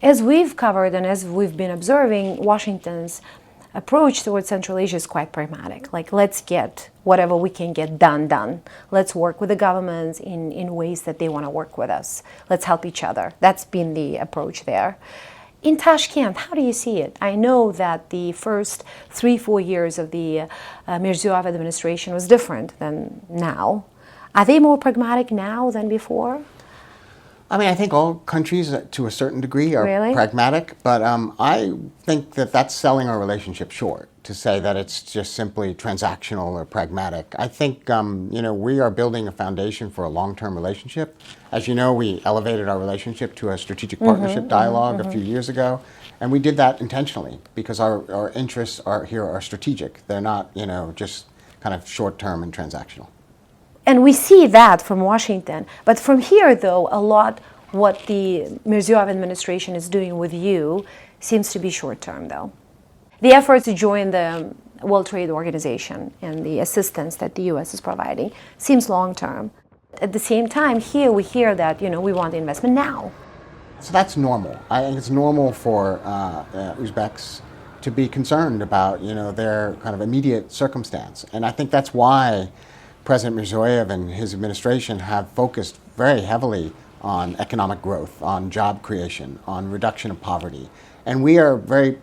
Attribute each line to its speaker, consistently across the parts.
Speaker 1: As we've covered and as we've been observing, Washington's approach towards Central Asia is quite pragmatic. Like, let's get whatever we can get done. Let's work with the governments in ways that they want to work with us. Let's help each other. That's been the approach there. In Tashkent, how do you see it? I know that the first 3-4 years of the Mirziyoyev administration was different than now. Are they more pragmatic now than before?
Speaker 2: I mean, I think all countries, to a certain degree, are pragmatic, but I think that that's selling our relationship short, to say that it's just simply transactional or pragmatic. I think, we are building a foundation for a long-term relationship. As you know, we elevated our relationship to a strategic partnership dialogue a few years ago, and we did that intentionally because our interests are strategic. They're not, just kind of short-term and transactional.
Speaker 1: And we see that from Washington. But from here, though, a lot what the Mirziyoyev administration is doing with you seems to be short-term, though. The effort to join the World Trade Organization and the assistance that the U.S. is providing seems long-term. At the same time, here we hear that, we want the investment now.
Speaker 2: So that's normal. I think it's normal for Uzbeks to be concerned about, their kind of immediate circumstance. And I think that's why President Mirziyoyev and his administration have focused very heavily on economic growth, on job creation, on reduction of poverty. And we are very,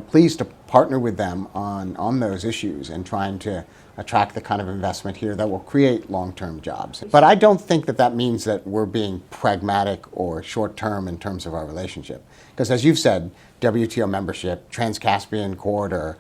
Speaker 2: pleased to partner with them on those issues and trying to attract the kind of investment here that will create long-term jobs. But I don't think that means that we're being pragmatic or short-term in terms of our relationship. Because as you've said, WTO membership, Trans-Caspian corridor,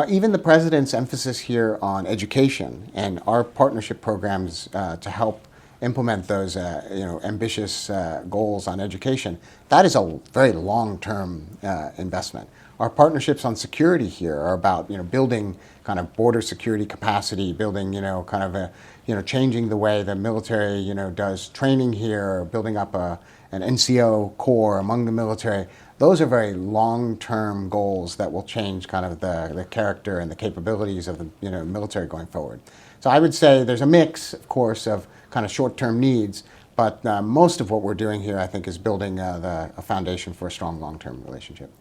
Speaker 2: even the president's emphasis here on education and our partnership programs to help implement those ambitious goals on education, that is a very long-term investment. Our partnerships on security here are about building kind of border security capacity, building kind of changing the way the military does training here, building up an NCO corps among the military. Those are very long-term goals that will change kind of the character and the capabilities of the military going forward. So I would say there's a mix, of course, of kind of short-term needs, but most of what we're doing here, I think, is building a foundation for a strong long-term relationship.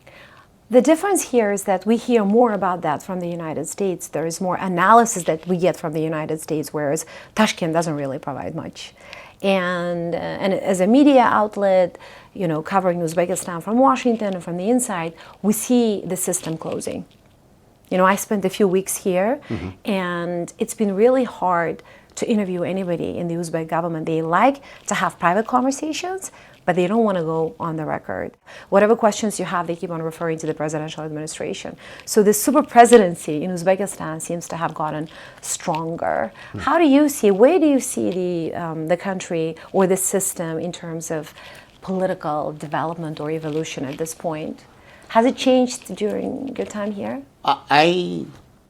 Speaker 1: The difference here is that we hear more about that from the United States. There is more analysis that we get from the United States, whereas Tashkent doesn't really provide much. And as a media outlet, covering Uzbekistan from Washington and from the inside, we see the system closing. I spent a few weeks here, and it's been really hard to interview anybody in the Uzbek government. They like to have private conversations, but they don't want to go on the record. Whatever questions you have, they keep on referring to the presidential administration. So the super presidency in Uzbekistan seems to have gotten stronger. How do you see, where do you see the country or the system in terms of political development or evolution at this point? Has it changed during your time here?
Speaker 2: I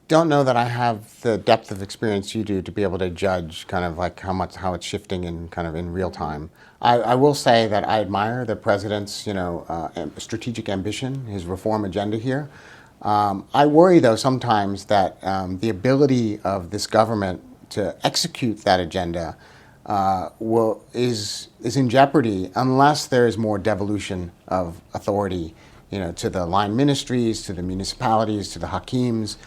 Speaker 2: don't know that I have the depth of experience you do to be able to judge kind of like how it's shifting in kind of in real time. I will say that I admire the president's strategic ambition, his reform agenda here. I worry though sometimes that the ability of this government to execute that agenda is in jeopardy unless there is more devolution of authority, to the line ministries, to the municipalities, to the hakims.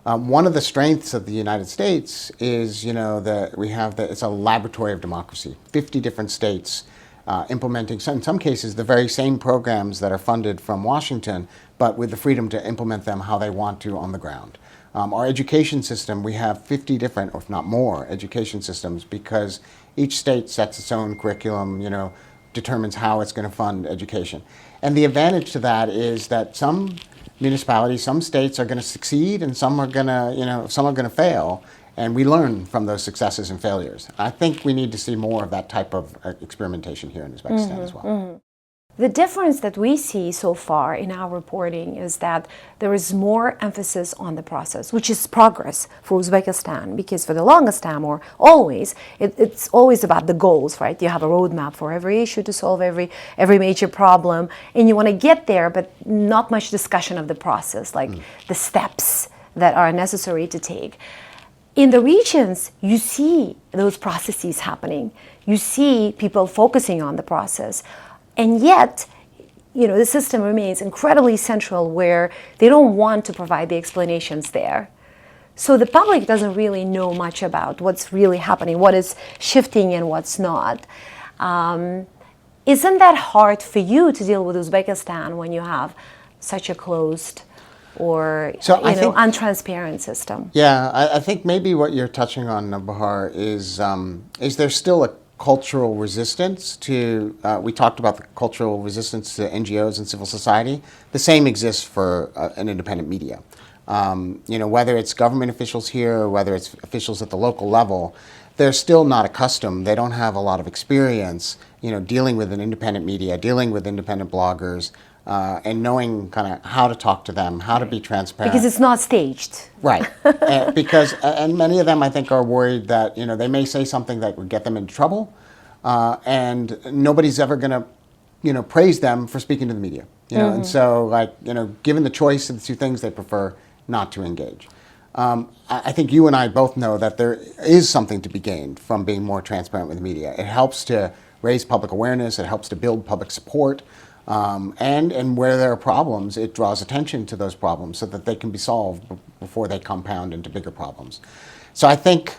Speaker 2: One of the strengths of the United States is, that we have it's a laboratory of democracy. 50 different states implementing, in some cases, the very same programs that are funded from Washington, but with the freedom to implement them how they want to on the ground. Our education system, we have 50 different, if not more, education systems because each state sets its own curriculum, determines how it's going to fund education. And the advantage to that is that some municipalities, some states are going to succeed and some are going to fail, and we learn from those successes and failures. I think we need to see more of that type of experimentation here in Uzbekistan as well.
Speaker 1: The difference that we see so far in our reporting is that there is more emphasis on the process, which is progress for Uzbekistan, because for the longest time, or always, it's always about the goals, right? You have a roadmap for every issue to solve every major problem, and you want to get there, but not much discussion of the process, like the steps that are necessary to take. In the regions, you see those processes happening. You see people focusing on the process. And yet, the system remains incredibly central, where they don't want to provide the explanations there. So the public doesn't really know much about what's really happening, what is shifting and what's not. Isn't that hard for you to deal with Uzbekistan when you have such a closed or untransparent system?
Speaker 2: Yeah, I think maybe what you're touching on, Navbahor, is there still a cultural resistance to, we talked about the cultural resistance to NGOs and civil society. The same exists for an independent media. Whether it's government officials here or whether it's officials at the local level, they're still not accustomed. They don't have a lot of experience, dealing with an independent media, dealing with independent bloggers, and knowing kind of how to talk to them, how to be transparent.
Speaker 1: Because it's not staged.
Speaker 2: Right. And many of them, I think, are worried that, they may say something that would get them into trouble, and nobody's ever going to, praise them for speaking to the media. And so, given the choice of the two things, they prefer not to engage. I think you and I both know that there is something to be gained from being more transparent with the media. It helps to raise public awareness. It helps to build public support. And where there are problems, it draws attention to those problems so that they can be solved before they compound into bigger problems. So I think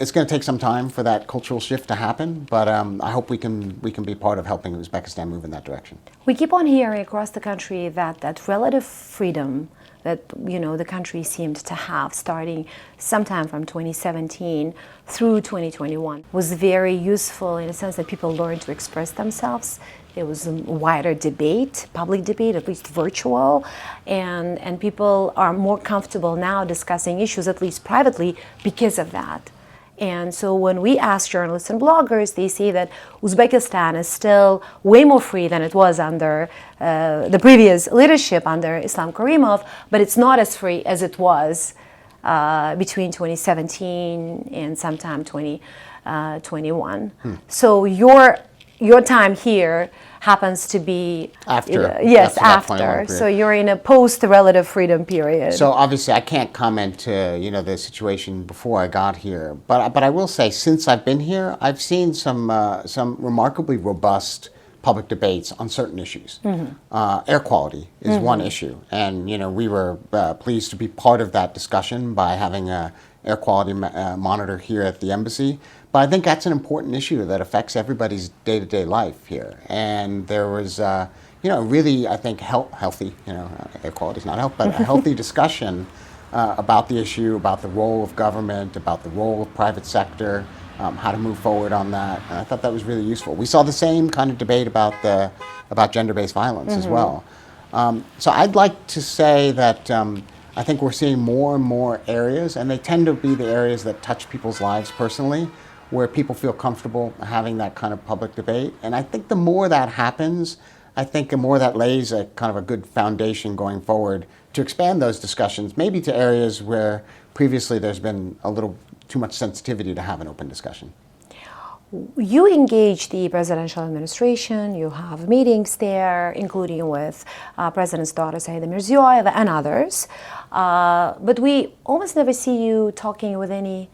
Speaker 2: it's going to take some time for that cultural shift to happen, but I hope we can be part of helping Uzbekistan move in that direction.
Speaker 1: We keep on hearing across the country that relative freedom that the country seemed to have starting sometime from 2017 through 2021 was very useful in a sense that people learned to express themselves. There was a wider debate, public debate, at least virtual, and people are more comfortable now discussing issues, at least privately, because of that. And so when we ask journalists and bloggers, they say that Uzbekistan is still way more free than it was under the previous leadership under Islam Karimov, but it's not as free as it was between 2017 and sometime 2021. So your time here happens to be
Speaker 2: after.
Speaker 1: After. So you're in a post-relative freedom period.
Speaker 2: So obviously I can't comment to the situation before I got here, but I will say since I've been here, I've seen some remarkably robust public debates on certain issues. Air quality is one issue, and we were pleased to be part of that discussion by having a air quality monitor here at the embassy. But I think that's an important issue that affects everybody's day-to-day life here. And there was, really, I think, healthy, air quality is not health, but a healthy discussion about the issue, about the role of government, about the role of private sector, how to move forward on that. And I thought that was really useful. We saw the same kind of debate about gender-based violence as well. So I'd like to say that I think we're seeing more and more areas, and they tend to be the areas that touch people's lives personally, where people feel comfortable having that kind of public debate. And I think the more that happens, I think the more that lays a kind of a good foundation going forward to expand those discussions, maybe to areas where previously there's been a little too much sensitivity to have an open discussion.
Speaker 1: You engage the presidential administration, you have meetings there, including with President's daughter, Saida Mirziyoyeva, and others. But we almost never see you talking with any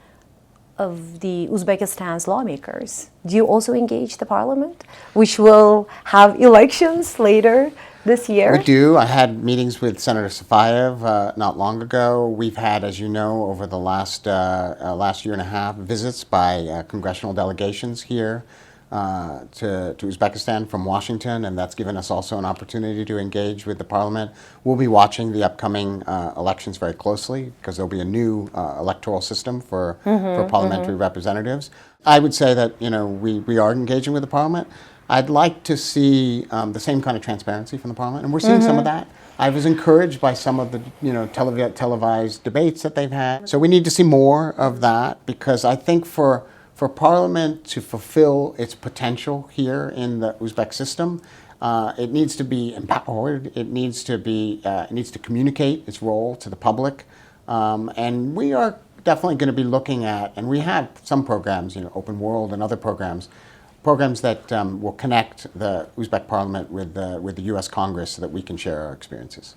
Speaker 1: of the Uzbekistan's lawmakers. Do you also engage the parliament, which will have elections later this year?
Speaker 2: We do. I had meetings with Senator Safayev not long ago. We've had, as you know, over the last year and a half, visits by congressional delegations here to Uzbekistan from Washington, and that's given us also an opportunity to engage with the parliament. We'll be watching the upcoming elections very closely because there'll be a new electoral system for parliamentary representatives. I would say that we are engaging with the parliament. I'd like to see the same kind of transparency from the parliament, and we're seeing some of that. I was encouraged by some of the televised debates that they've had. So we need to see more of that, because I think for Parliament to fulfill its potential here in the Uzbek system, it needs to be empowered. It needs to communicate its role to the public, and we are definitely going to be looking at, and we have some programs, Open World and other programs that will connect the Uzbek Parliament with the U.S. Congress so that we can share our experiences.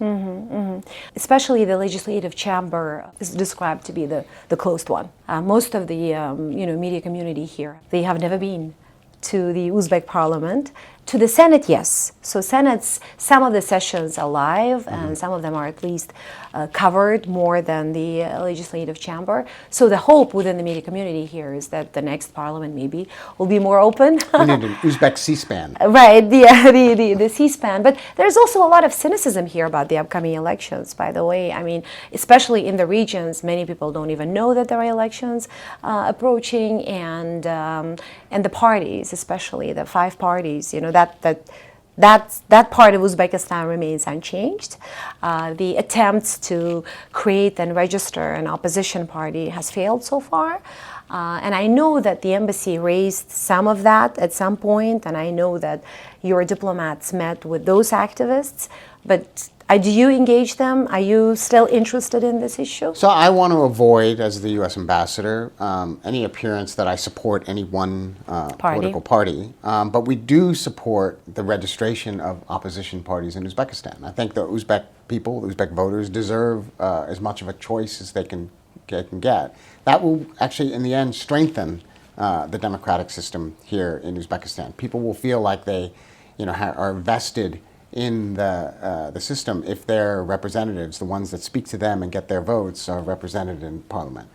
Speaker 1: Especially the legislative chamber is described to be the closed one. Most of the media community here, they have never been to the Uzbek Parliament, To the Senate, yes. So Senate's, some of the sessions are live, and some of them are at least covered more than the legislative chamber. So the hope within the media community here is that the next parliament maybe will be more open.
Speaker 2: We need an Uzbek C-SPAN.
Speaker 1: Right, the C-SPAN. But there's also a lot of cynicism here about the upcoming elections, by the way. I mean, especially in the regions, many people don't even know that there are elections approaching, and the parties, especially the 5 parties, you know, that part of Uzbekistan remains unchanged. The attempts to create and register an opposition party has failed so far. And I know that the embassy raised some of that at some point, and I know that your diplomats met with those activists, but do you engage them? Are you still interested in this issue?
Speaker 2: So I want to avoid, as the U.S. ambassador, any appearance that I support any one political party. But we do support the registration of opposition parties in Uzbekistan. I think the Uzbek people, the Uzbek voters, deserve as much of a choice as they can get. That will actually, in the end, strengthen the democratic system here in Uzbekistan. People will feel like they, are vested in the system if their representatives, the ones that speak to them and get their votes, are represented in parliament.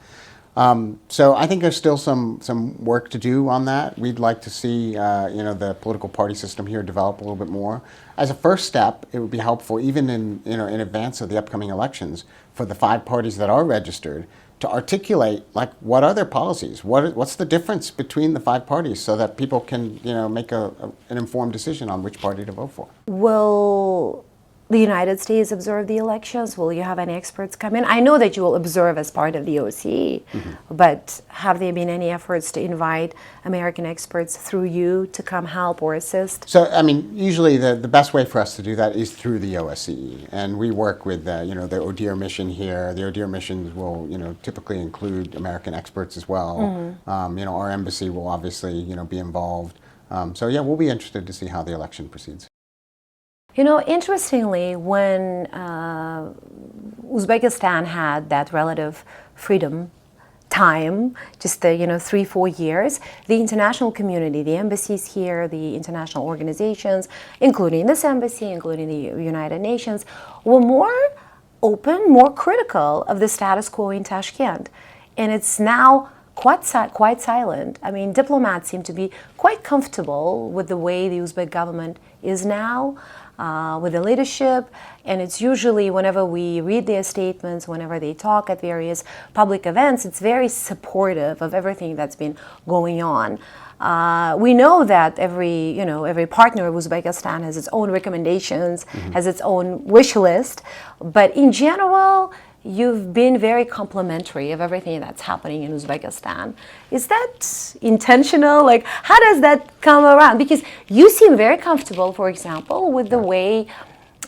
Speaker 2: So I think there's still some work to do on that. We'd like to see the political party system here develop a little bit more. As a first step, it would be helpful, even in advance of the upcoming elections, for the 5 parties that are registered to articulate, like, what are their policies? What's the difference between the 5 parties, so that people can make an informed decision on which party to vote for.
Speaker 1: Will the United States observe the elections? Will you have any experts come in? I know that you will observe as part of the OSCE, but have there been any efforts to invite American experts through you to come help or assist?
Speaker 2: So, I mean, usually the best way for us to do that is through the OSCE, and we work with the ODIHR mission here. The ODIHR missions will typically include American experts as well. Our embassy will obviously be involved. So yeah, we'll be interested to see how the election proceeds.
Speaker 1: Interestingly, when Uzbekistan had that relative freedom time, just 3-4 years, the international community, the embassies here, the international organizations, including this embassy, including the United Nations, were more open, more critical of the status quo in Tashkent. And it's now quite silent. I mean, diplomats seem to be quite comfortable with the way the Uzbek government is now, with the leadership, and it's usually, whenever we read their statements, whenever they talk at various public events, it's very supportive of everything that's been going on. We know that every partner of Uzbekistan has its own recommendations, has its own wish list, but in general, you've been very complimentary of everything that's happening in Uzbekistan. Is that intentional? Like, how does that come around? Because you seem very comfortable, for example, with the way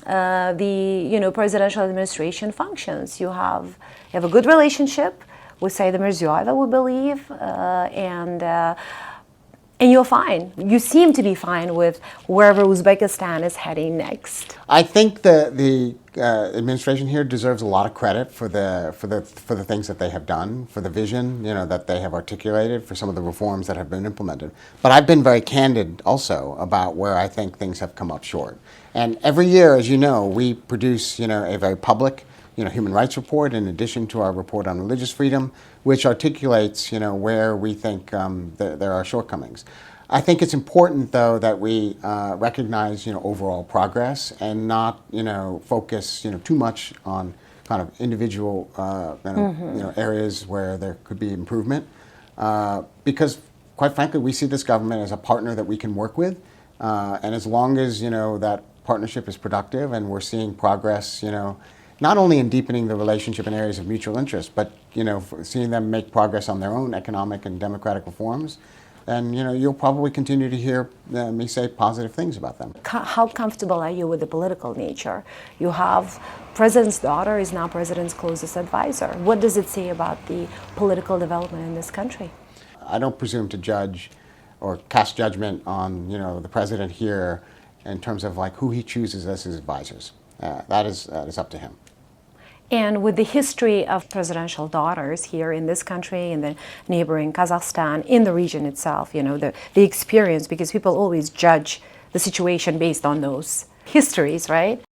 Speaker 1: the presidential administration functions. You have a good relationship with Saida Mirziyoyeva, we believe, and you're fine. You seem to be fine with wherever Uzbekistan is heading next.
Speaker 2: I think the administration here deserves a lot of credit for the things that they have done, for the vision that they have articulated, for some of the reforms that have been implemented. But I've been very candid also about where I think things have come up short. And every year, as you know, we produce a very public human rights report, in addition to our report on religious freedom, which articulates where we think there are shortcomings. I think it's important, though, that we recognize overall progress and not focus too much on kind of individual areas where there could be improvement, because quite frankly we see this government as a partner that we can work with, and as long as that partnership is productive and we're seeing progress not only in deepening the relationship in areas of mutual interest, but seeing them make progress on their own economic and democratic reforms, and you'll probably continue to hear me say positive things about them.
Speaker 1: How comfortable are you with the political nature? You have president's daughter is now president's closest advisor. What does it say about the political development in this country?
Speaker 2: I don't presume to judge or cast judgment on the president here in terms of like who he chooses as his advisors. That is up to him.
Speaker 1: And with the history of presidential daughters here in this country, in the neighboring Kazakhstan, in the region itself, the experience, because people always judge the situation based on those histories, right?